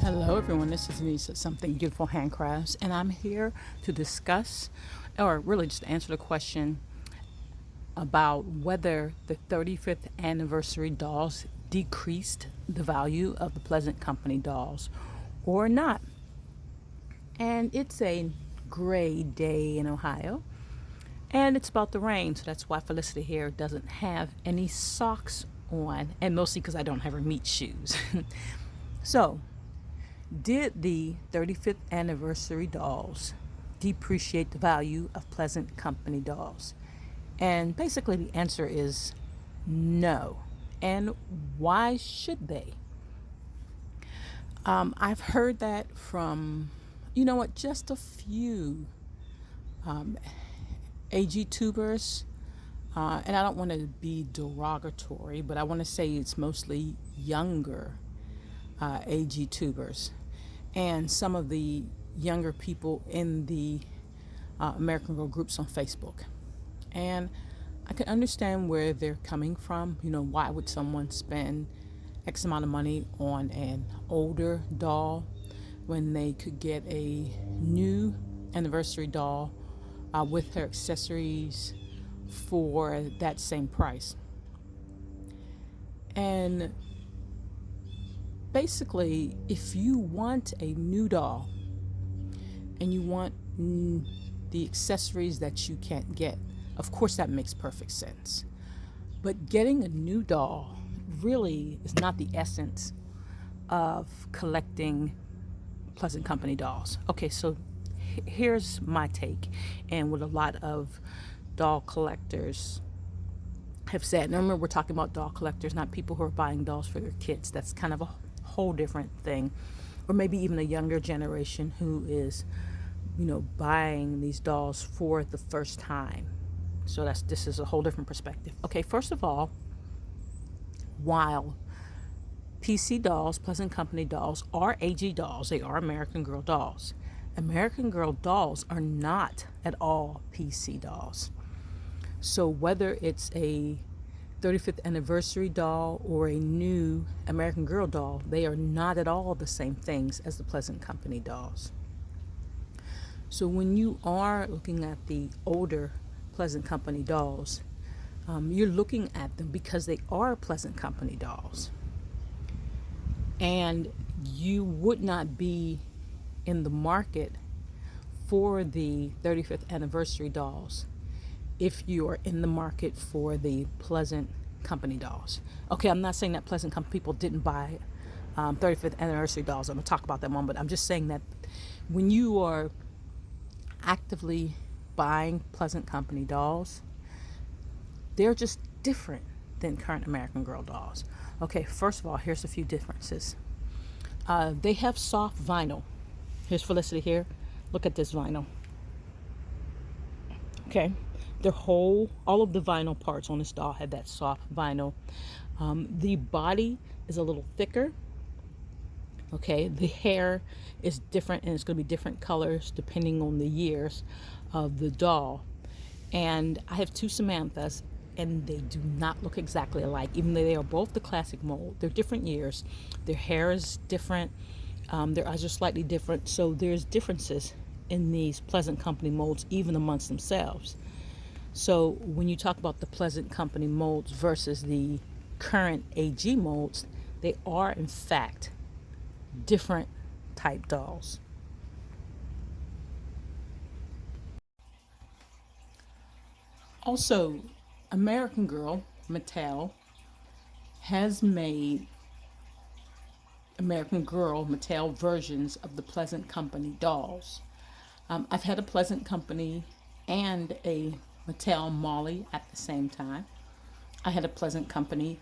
Hello everyone, this is Denise at Something Beautiful Handcrafts, and I'm here to discuss, or really just answer the question about whether the 35th anniversary dolls decreased the value of the Pleasant Company dolls or not. And it's a gray day in Ohio, and it's about to rain, so that's why Felicity here doesn't have any socks on, and mostly because I don't have her meat shoes. So, did the 35th anniversary dolls depreciate the value of Pleasant Company dolls? And basically, the answer is no. And why should they? I've heard that from, just a few AG tubers. And I don't want to be derogatory, but I want to say it's mostly younger AG tubers and some of the younger people in the American Girl groups on Facebook. And I can understand where they're coming from. Why would someone spend X amount of money on an older doll when they could get a new anniversary doll with her accessories for that same price? And basically, if you want a new doll and you want the accessories that you can't get, of course that makes perfect sense. But getting a new doll really is not the essence of collecting Pleasant Company dolls. Okay, so here's my take, and what a lot of doll collectors have said. And remember, we're talking about doll collectors, not people who are buying dolls for their kids. That's kind of a whole different thing. Or maybe even a younger generation who is, buying these dolls for the first time. So this is a whole different perspective. Okay, first of all, while PC dolls, Pleasant Company dolls, are AG dolls, they are American Girl dolls. American Girl dolls are not at all PC dolls. So whether it's a 35th anniversary doll or a new American Girl doll, they are not at all the same things as the Pleasant Company dolls. So when you are looking at the older Pleasant Company dolls, you're looking at them because they are Pleasant Company dolls. And you would not be in the market for the 35th anniversary dolls if you are in the market for the Pleasant Company dolls. Okay, I'm not saying that Pleasant Company people didn't buy 35th anniversary dolls. I'm going to talk about that one, but I'm just saying that when you are actively buying Pleasant Company dolls, they're just different than current American Girl dolls. Okay, first of all, here's a few differences. They have soft vinyl. Here's Felicity here. Look at this vinyl. Okay, all of the vinyl parts on this doll have that soft vinyl. The body is a little thicker. Okay, the hair is different, and it's going to be different colors depending on the years of the doll. And I have two Samanthas, and they do not look exactly alike, even though they are both the classic mold. They're different years. Their hair is different. Their eyes are slightly different. So there's differences in these Pleasant Company molds, even amongst themselves. So when you talk about the Pleasant Company molds versus the current AG molds, they are in fact different type dolls. Also, American Girl, Mattel, has made American Girl Mattel versions of the Pleasant Company dolls. I've had a Pleasant Company and a Mattel Molly at the same time. I had a Pleasant Company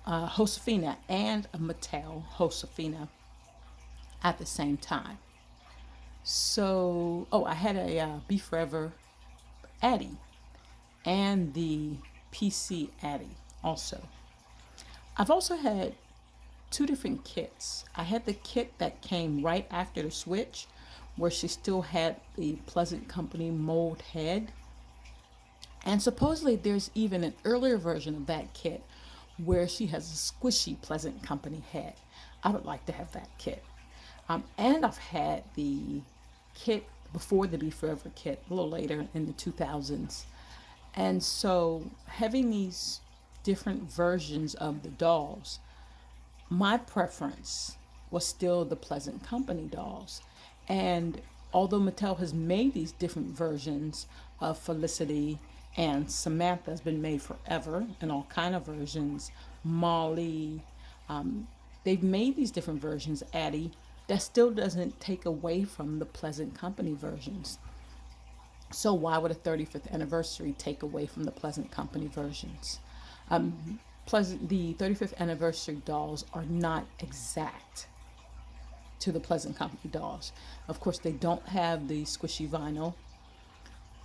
Josefina and a Mattel Josefina at the same time. So, I had a Be Forever Addie and the PC Addie also. I've also had two different kits. I had the kit that came right after the switch, where she still had the Pleasant Company mold head. And supposedly there's even an earlier version of that kit where she has a squishy Pleasant Company head. I would like to have that kit. And I've had the kit before the Be Forever kit, a little later in the 2000s. And so having these different versions of the dolls, my preference was still the Pleasant Company dolls. And although Mattel has made these different versions of Felicity, and Samantha has been made forever in all kind of versions, Molly, they've made these different versions, Addie, that still doesn't take away from the Pleasant Company versions. So why would a 35th anniversary take away from the Pleasant Company versions? The 35th anniversary dolls are not exact to the Pleasant Company dolls. Of course, they don't have the squishy vinyl.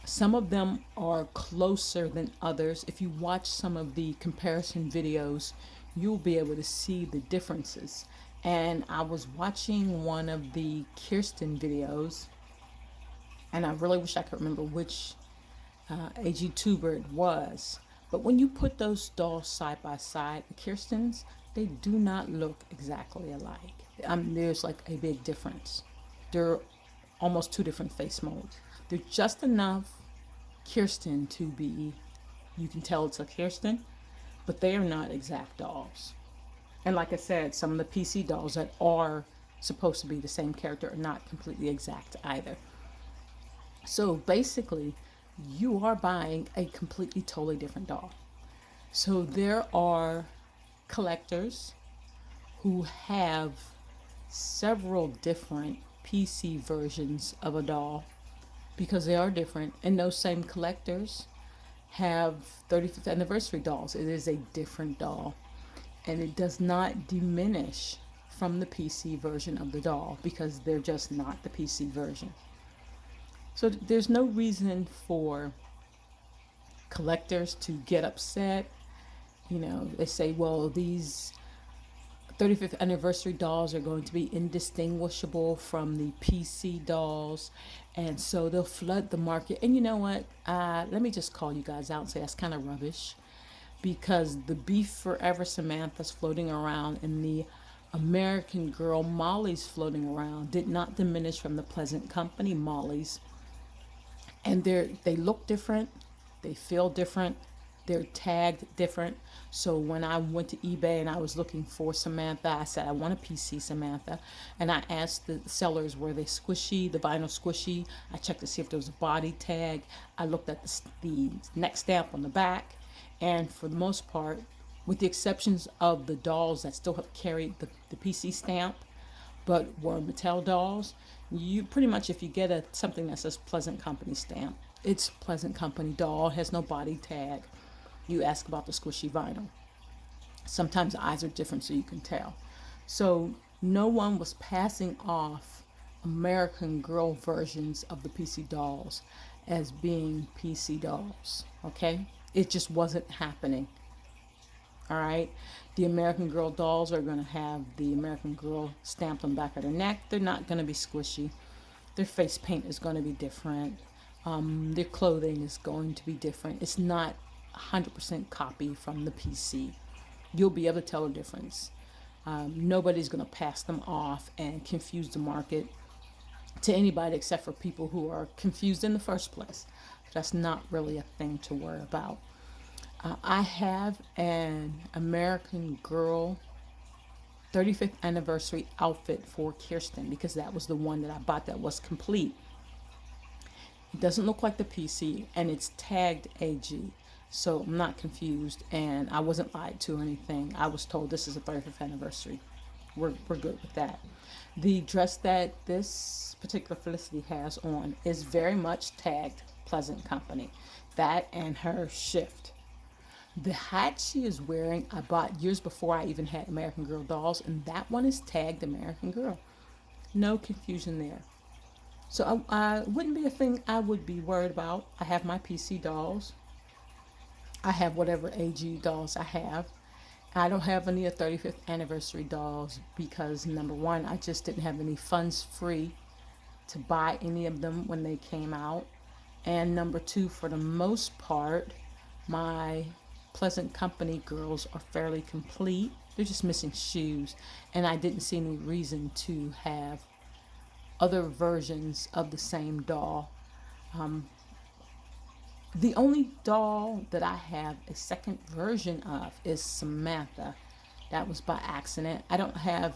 Some of them are closer than others. If you watch some of the comparison videos, you'll be able to see the differences. And I was watching one of the Kirsten videos, and I really wish I could remember which AG tuber it was. But when you put those dolls side by side, the Kirstens, they do not look exactly alike. There's like a big difference. They're almost two different face molds. They're just enough Kirsten to be, you can tell it's a Kirsten, but they are not exact dolls. And like I said, some of the PC dolls that are supposed to be the same character are not completely exact either. So basically, you are buying a completely totally different doll. So there are collectors who have several different PC versions of a doll because they are different, and those same collectors have 35th anniversary dolls. It is a different doll, and it does not diminish from the PC version of the doll because they're just not the PC version. So there's no reason for collectors to get upset. They say, well, these 35th anniversary dolls are going to be indistinguishable from the PC dolls, and so they'll flood the market. And you know what? Let me just call you guys out and say that's kind of rubbish, because the Be Forever Samantha's floating around and the American Girl Molly's floating around did not diminish from the Pleasant Company Molly's. And they look different, they feel different, they're tagged different. So when I went to eBay and I was looking for Samantha, I said I want a PC Samantha, and I asked the sellers, were they squishy, the vinyl squishy. I checked to see if there was a body tag. I looked at the neck stamp on the back, and for the most part, with the exceptions of the dolls that still have carried the PC stamp but were Mattel dolls, you pretty much, if you get something that says Pleasant Company stamp, it's Pleasant Company doll, has no body tag. You ask about the squishy vinyl. Sometimes the eyes are different, so you can tell. So no one was passing off American Girl versions of the PC dolls as being PC dolls, okay? It just wasn't happening. All right, the American Girl dolls are going to have the American Girl stamped on the back of their neck. They're not going to be squishy. Their face paint is going to be different. Their clothing is going to be different. It's not 100% copy from the PC. You'll be able to tell the difference. Nobody's going to pass them off and confuse the market to anybody except for people who are confused in the first place. That's not really a thing to worry about. I have an American Girl 35th anniversary outfit for Kirsten because that was the one that I bought that was complete. It doesn't look like the PC, and it's tagged AG, so I'm not confused, and I wasn't lied to or anything. I was told this is a 35th anniversary. We're good with that. The dress that this particular Felicity has on is very much tagged Pleasant Company. That and her shift. The hat she is wearing, I bought years before I even had American Girl dolls, and that one is tagged American Girl. No confusion there. So I wouldn't be a thing I would be worried about. I have my PC dolls. I have whatever AG dolls I have. I don't have any 35th anniversary dolls because, number one, I just didn't have any funds free to buy any of them when they came out. And number two, for the most part, my Pleasant Company girls are fairly complete. They're just missing shoes, and I didn't see any reason to have other versions of the same doll. The only doll that I have a second version of is Samantha. That was by accident. I don't have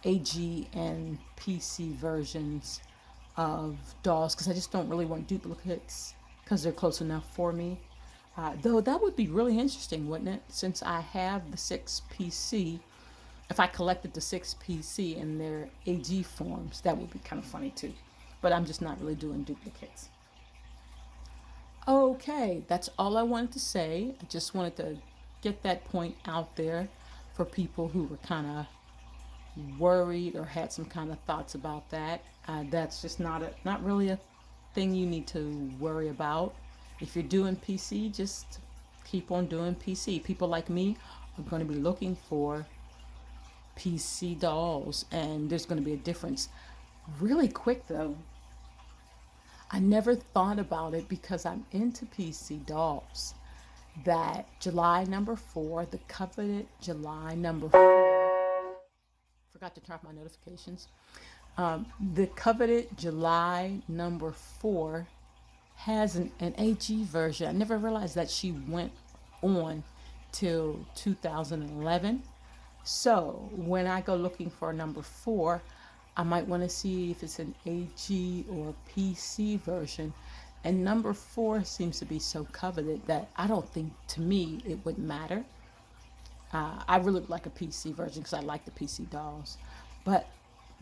AG and PC versions of dolls because I just don't really want duplicates because they're close enough for me. Though that would be really interesting, wouldn't it? Since I have the 6 PC, if I collected the 6 PC in their AG forms, that would be kind of funny too. But I'm just not really doing duplicates. Okay, that's all I wanted to say. I just wanted to get that point out there for people who were kind of worried or had some kind of thoughts about that. That's just not really a thing you need to worry about. If you're doing PC, just keep on doing PC. People like me are going to be looking for PC dolls, and there's going to be a difference. Really quick though, I never thought about it because I'm into PC dolls. That July number 4, the coveted July number 4, forgot to turn off my notifications. The coveted July number 4 has an AG version. I never realized that she went on till 2011. So when I go looking for a number 4, I might want to see if it's an AG or PC version. And number 4 seems to be so coveted that I don't think, to me, it would matter. I really would like a PC version because I like the PC dolls. But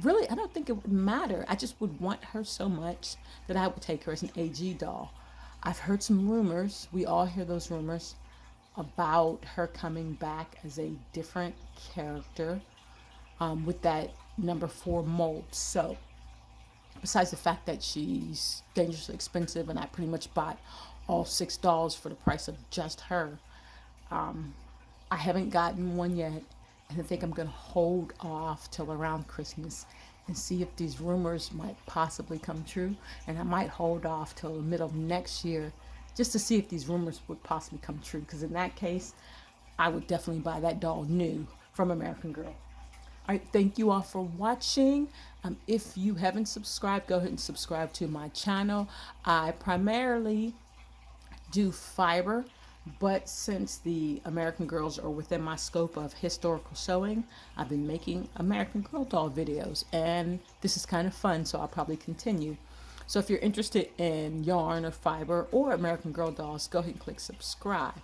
really, I don't think it would matter. I just would want her so much that I would take her as an AG doll. I've heard some rumors. We all hear those rumors about her coming back as a different character with that number 4 mold. So besides the fact that she's dangerously expensive and I pretty much bought all 6 dolls for the price of just her, I haven't gotten one yet, and I think I'm going to hold off till around Christmas and see if these rumors might possibly come true. And I might hold off till the middle of next year just to see if these rumors would possibly come true, because in that case, I would definitely buy that doll new from American Girl. All right, thank you all for watching. If you haven't subscribed, go ahead and subscribe to my channel. I primarily do fiber, but since the American Girls are within my scope of historical sewing, I've been making American Girl doll videos, and this is kind of fun, so I'll probably continue. So if you're interested in yarn or fiber or American Girl dolls, go ahead and click subscribe.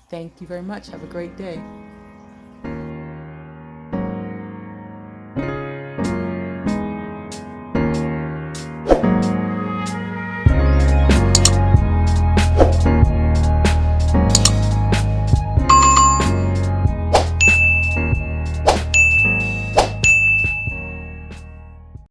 Thank you very much. Have a great day.